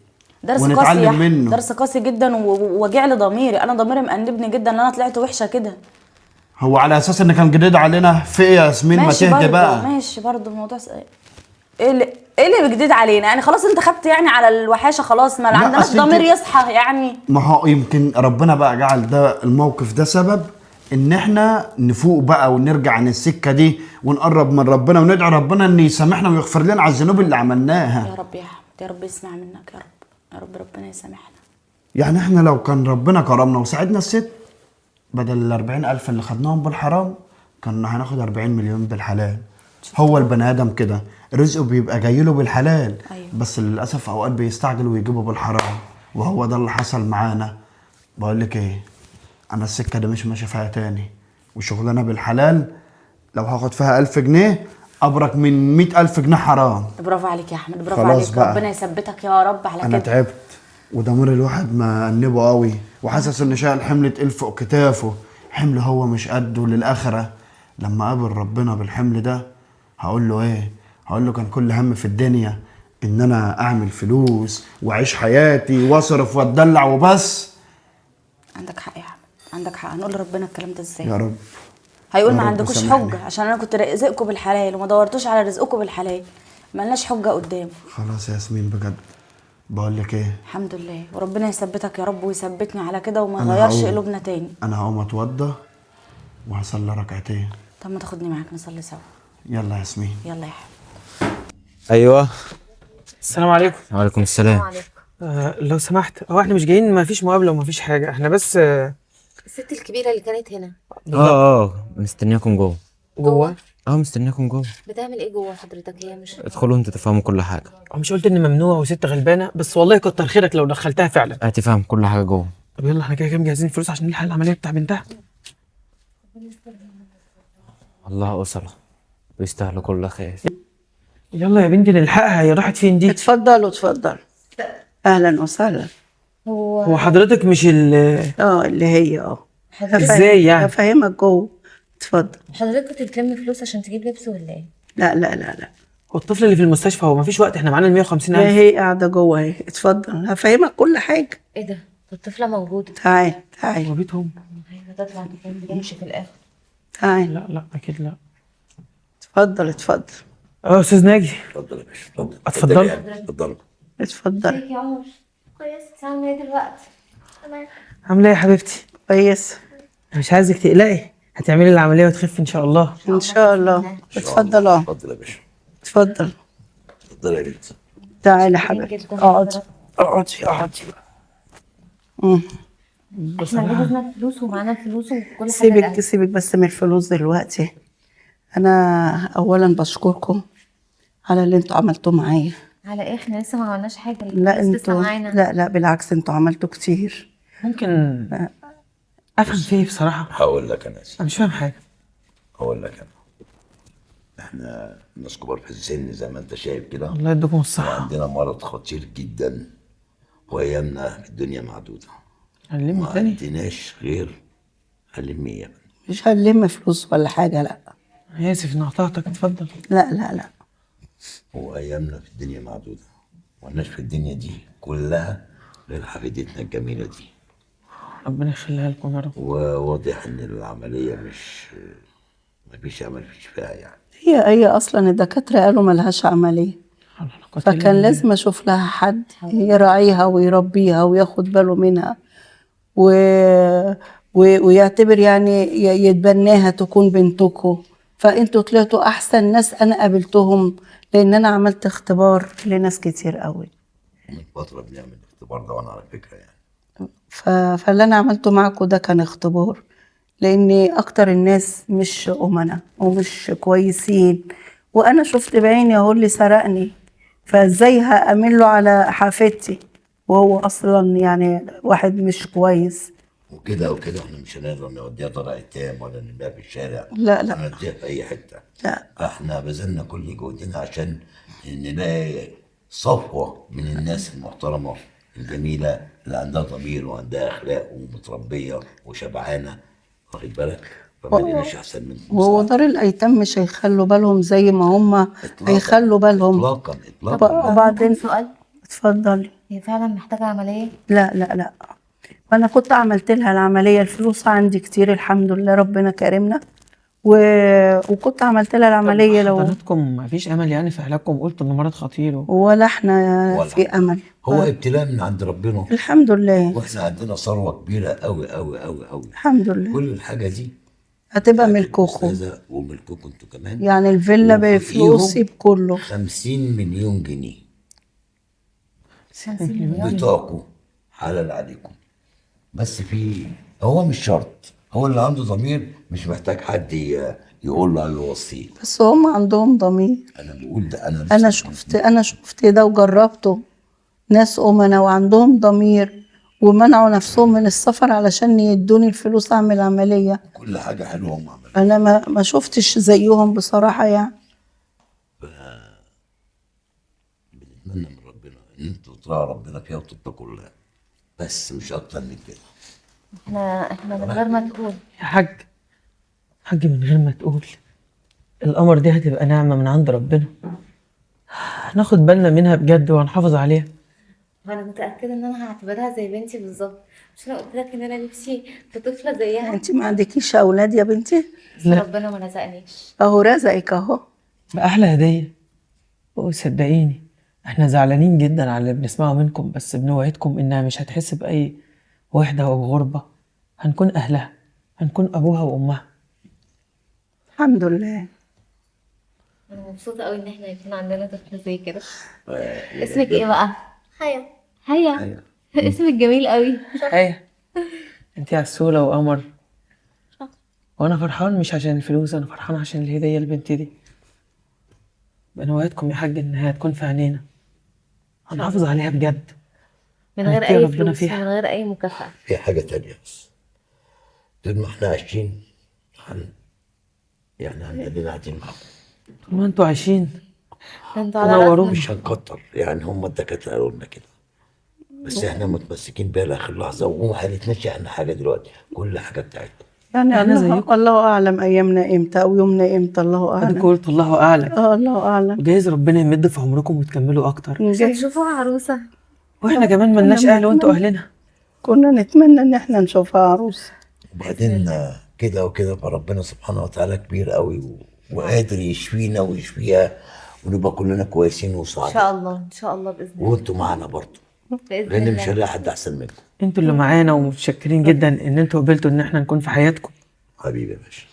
درس قاسي ونتعلم يا أحمد، منه. درس قاسي جدا ووجع لي ضميري. انا ضميري مأنبني جدا ان انا طلعت وحشه كده. هو على اساس ان كان جديد علينا في ايه يا ياسمين؟ ما ماشي تهدي برضه، بقى. ماشي برضه الموضوع ايه اللي جديد علينا يعني؟ خلاص انت خدت يعني على الوحاشه، خلاص ما لا، عندناش أصل ضمير انت- يصحى يعني. ما هو يمكن ربنا بقى جعل ده الموقف ده سبب ان احنا نفوق بقى ونرجع عن السكه دي ونقرب من ربنا وندعي ربنا ان يسامحنا ويغفر لنا على الذنوب اللي عملناها. يا رب يا احمد، يا رب يسمع منك يا رب، يا رب ربنا يسامحنا. يعني احنا لو كان ربنا كرمنا وساعدنا الست، بدل ال 40,000 اللي خدناهم بالحرام كنا هناخد 40 مليون بالحلال. هو البني ادم كده رزقه بيبقى جاي له بالحلال. أيوة. بس للاسف اوقات بيستعجل ويجيبه بالحرام، وهو ده اللي حصل معانا. بقول لك ايه، انا السكه دي مش ماشي فيها تاني، وشغلانه بالحلال لو هاخد فيها 1000 جنيه ابرك من 100,000 جنيه حرام. برافو عليك يا احمد، برافو خلاص عليك. بقى. ربنا يثبتك يا رب على انا كده. تعبت وضمير الواحد مأنبه قوي، وحاسس ان شايل حمل تقيل فوق كتافه، حمل هو مش قده للاخره. لما قابل ربنا بالحمل ده هقول له ايه؟ هقول له كان كل هم في الدنيا ان انا اعمل فلوس واعيش حياتي واصرف واتدلع وبس. عندك حق يا احمد، عندك حق. هنقول لربنا الكلام ده ازاي؟ يا رب. هيقول يا ما رب عندكوش سامحني. حجه عشان انا كنت رزقكم بالحلال وما دورتوش على رزقكم بالحلال، ملناش حجه قدامه. خلاص يا ياسمين بجد بقول لك ايه، الحمد لله، وربنا يثبتك يا رب ويثبتني على كده وما أنا يغيرش هقوم. قلوبنا تاني. انا هقوم اتوضى وهصلي ركعتين. طب ما تاخدني معاك نصلي سوا؟ يلا يا ياسمين. يلا يا حبيبي. ايوه. السلام عليكم. وعليكم السلام. لو سمحت، هو احنا مش جايين، ما فيش مقابله وما فيش حاجه، احنا بس الست الكبيرة اللي كانت هنا مستنياكم جوه. جوه. مستنياكم جوه. بتعمل ايه جوه حضرتك؟ هي مش ادخلوا انتوا تفهموا كل حاجه. مش قلت ان ممنوع وست غلبانه؟ بس والله كتر خيرك لو دخلتها فعلا. هتفهم كل حاجه جوه. طب يلا احنا كده كده مجهزين فلوس عشان نلحق العمليه بتاع بنتها. الله أسرة بيستاهلوا كل خير. يلا يا بنتي نلحقها، هي راحت فين دي؟ اتفضلوا اتفضل. اهلا وسهلا. هو حضرتك مش اللي هي ازاي يعني؟ هفهمك جوه. اتفضل. حضرتك كنت بتلم فلوس عشان تجيب لبس ولا ايه؟ لا لا لا لا، هو الطفل اللي في المستشفى، هو مفيش وقت، احنا معانا ال 150,000. هي قاعده جوه اهي. اتفضل هفهمك كل حاجه. ايه ده؟ الطفلة موجودة. تعال تعال هو بيتهم؟ هتطلع تمشي في الاخر. تعال. لا اكيد لا. اتفضل اتفضل استاذ ناجي. اتفضل يا باشا، اتفضل. اتفضل. اتفضل. اتفضل. يا عمر كويس، بتعمل ايه دلوقتي؟ تمام. عامله ايه يا حبيبتي؟ كويس مش عايزك تقلقي، هتعملي العمليه وتخف ان شاء الله. ان شاء الله. اتفضل اتفضل يا باشا. اتفضل. اتفضل يا بنت. تعالي يا حبيبتي، اقعدي اقعدي اقعدي. احنا جبنا فلوس ومعانا فلوس وكل حاجة. سيبك سيبك بس من الفلوس دلوقتي. انا اولا بشكركم على اللي انتوا عملتوه معايا. على ايه؟ احنا لسه ما عملناش حاجة. لا الفلوس لسه انتوا معانا. لا بالعكس انتوا عملتوا كتير. ممكن افهم في ايه بصراحه؟ هقول لك انا انا مش فاهم حاجه. هقول لك انا. احنا ناس كبار في السن زي ما انت شايف كده، الله يديكم الصحه. وعندنا مرض خطير جدا، وايامنا في الدنيا معدوده. علمني ما تاني. عندناش غير هلمية. مش هنلم فلوس ولا حاجه، لا انا اسف ان قطعتك، اتفضل. لا لا لا. وايامنا في الدنيا معدوده، مالناش في الدنيا دي كلها غير حفيدتنا الجميله دي. ربنا يخليها لكم يا رب. وواضح ان العمليه مفيش امل في شفاها يعني. هي اصلا الدكاتره قالوا ملهاش عمليه، فكان لازم اشوف لها حد يراعيها ويربيها وياخد باله منها ويعتبر يعني يتبناها تكون بنتكم. فانتوا طلعتوا احسن ناس انا قابلتهم، لان انا عملت اختبار لناس كتير قوي. من فتره بنعمل الاختبار ده، وانا على فكره يعني فاللي انا عملته معاكم ده كان اختبار، لاني اكتر الناس مش امنا ومش كويسين، وانا شفت بعيني اهو اللي سرقني، فازاي هامن له على حافظتي وهو اصلا يعني واحد مش كويس؟ وكده وكده احنا مش هنقدر نوديها دار ايتام ولا نبيعها في الشارع، لا لا. ولا نديها في اي حته. لا. احنا بذلنا كل جهدنا عشان نلاقي صفوه من الناس المحترمه الجميله اللي عندها ضمير وعندها اخلاق ومتربيه وشبعانه، واخد بالك؟ فما لقيناش احسن منكم وهو بصراحة. دار الايتام مش هيخلوا بالهم زي ما هم إطلاقاً. هيخلوا بالهم. اطلاقا اطلاقا. وبعدين سؤال، اتفضلي. هي فعلا محتاجة عملية؟ لا لا لا، وانا كنت عملت لها العمليه، الفلوس عندي كتير الحمد لله، ربنا كرمنا وكنت عملت لها العمليه. لو حضراتكم مفيش امل يعني في علاجكم؟ قلت انه مرض خطير ولا احنا ولا في امل. هو ابتلاء من عند ربنا، الحمد لله. واحنا عندنا ثروه كبيره قوي قوي قوي قوي. الحمد لله. كل الحاجه دي هتبقى بتاعت ملككم، الأستاذة وملككم انتوا كمان. يعني الفيلا وفوقيهم بفلوسي بكله. 50 مليون جنيه 50 مليون؟ بتوعكم حلال عليكم. بس في، هو مش شرط، هو اللي عنده ضمير مش محتاج حد يقول له او يوصيه. بس هم عندهم ضمير. انا بقول ده، انا شفت ده وجربته، ناس امنا وعندهم ضمير ومنعوا نفسهم من السفر علشان يدوني الفلوس اعمل عمليه. كل حاجه حلوه هم عملوها. انا ما شفتش زيهم بصراحه يعني. بنتمنى من ربنا ان انتوا تطيعوا ربنا فيها وتتقوا الله، بس مش اكتر من كده. احنا من غير ما تقول. يا حاج من غير ما تقول، القمر دي هتبقى نعمة من عند ربنا، هناخد بالنا منها بجد وهنحافظ عليها. انا متأكدة ان انا هعتبرها زي بنتي بالظبط، مش انا قلت لك ان انا نفسي في طفلة زيها؟ انت ما عندكيش اولاد يا بنتي؟ بس لا. ربنا ما رزقنيش. اهو رزقك اهو. بأحلى هدية. وصدقيني احنا زعلانين جدا على اللي بنسمعه منكم، بس بنوعدكم انها مش هتحس بأي وحدة أو غربة، هنكون أهلها، هنكون أبوها وأمها. الحمد لله. انا مبسوطة قوي ان احنا يكون عندنا طفل زي كده. اسمك ايه بقى؟ هيا. هيا. اسمك جميل قوي. هيا، انتي عسولة وقمر، وانا فرحان مش عشان الفلوس، انا فرحان عشان الهدية لبنتي دي. بنوعدكم يا حاج انها هتكون في عينينا، هنحافظ عليها بجد، من غير هنتقي اي ربنا فلوس فيها. ومن غير اي مكافأة. في حاجه تانية بس، طول ما احنا عايشين يعني هنقلنا قاعدين معاكم، طول ما انتوا عايشين ده انتوا على تنورونا. راسنا. مش هنكتر يعني، هم الدكاتره قالوا لنا كده، بس احنا متمسكين بيها لاخر لحظه، وما حالتناش احنا حاجه دلوقتي، كل حاجه بتاعتنا. يعني احنا الله, زيكم. الله اعلم ايامنا امتى او يومنا امتى، الله ادي اعلم. قلت الله اعلم، الله اعلم. وجايز ربنا يمد في عمركم وتكملوا اكتر، مش هنشوفوها عروسة. واحنا كمان ملناش اهل وانتوا اهلنا. كنا نتمنى ان احنا نشوفها عروس. وبعدين كده وكده فربنا سبحانه وتعالى كبير قوي وقادر يشفينا ويشفيها، ونبقى كلنا كويسين ان وسعداء. شاء الله ان شاء الله باذن الله. وانتوا معانا برضه، باذن لان مش الله. هنلاقي حد احسن منكم. انتوا اللي معانا، ومتشكرين جدا ان انتوا قبلتوا ان احنا نكون في حياتكم. حبيبي يا باشا.